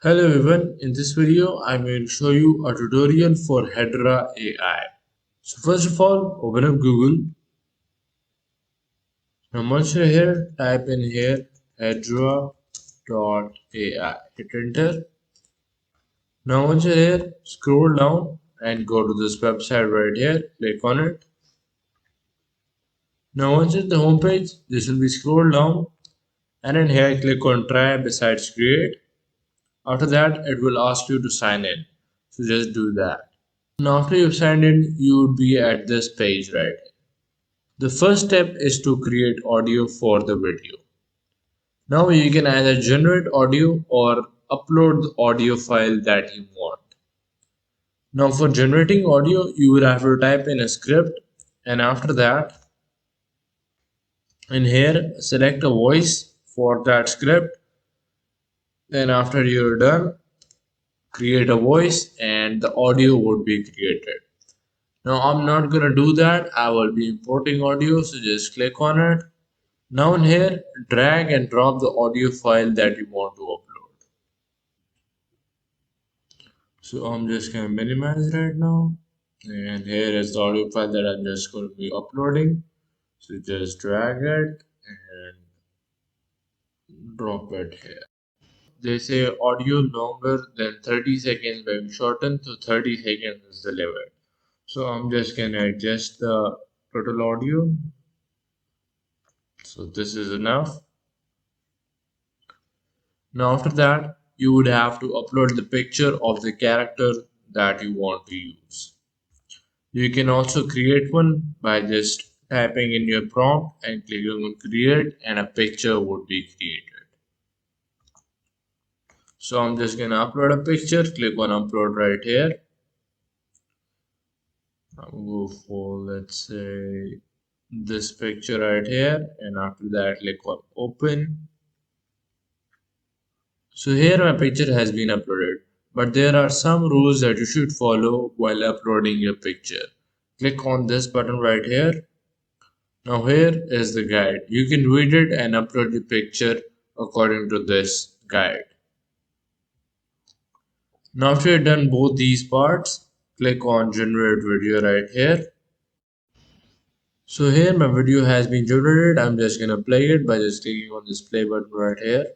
Hello everyone, in this video I will show you a tutorial for Hedra AI. So first of all, open up Google. Now once you're here, type in here Hedra.ai. Hit enter. Now once you're here, scroll down and go to this website right here. Click on it. Now once at the home page, this will be scroll down and in here click on try besides create. After that, it will ask you to sign in. So just do that. Now after you've signed in, you would be at this page, right? The first step is to create audio for the video. Now you can either generate audio or upload the audio file that you want. Now for generating audio, you would have to type in a script, and after that, in here, select a voice for that script. Then after you're done, create a voice and the audio would be created. Now I'm not gonna do that. I will be importing audio, so just click on it. Now in here, drag and drop the audio file that you want to upload. So I'm just gonna minimize right now. And here is the audio file that I'm just going to be uploading. So just drag it and drop it here. They say audio longer than 30 seconds may be shortened to 30 seconds is the limit. So I'm just gonna adjust the total audio. So this is enough. Now after that, you would have to upload the picture of the character that you want to use. You can also create one by just typing in your prompt and clicking on create and a picture would be created. So I'm just gonna upload a picture, click on upload right here. I'll go for, let's say, this picture right here, and after that click on open. So here my picture has been uploaded, but there are some rules that you should follow while uploading your picture. Click on this button right here. Now here is the guide. You can read it and upload your picture according to this guide. Now after you've done both these parts, click on generate video right here. So here my video has been generated. I'm just gonna play it by just clicking on this play button right here.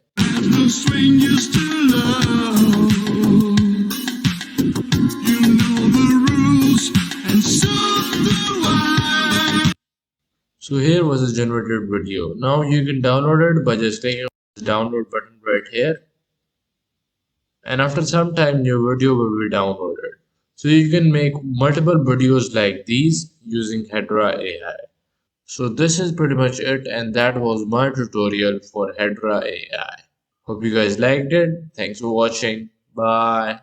So here was a generated video. Now you can download it by just clicking on this download button right here. And after some time your video will be downloaded. So you can make multiple videos like these using Hedra AI. So this is pretty much it, and that was my tutorial for Hedra AI. Hope you guys liked it. Thanks for watching. Bye.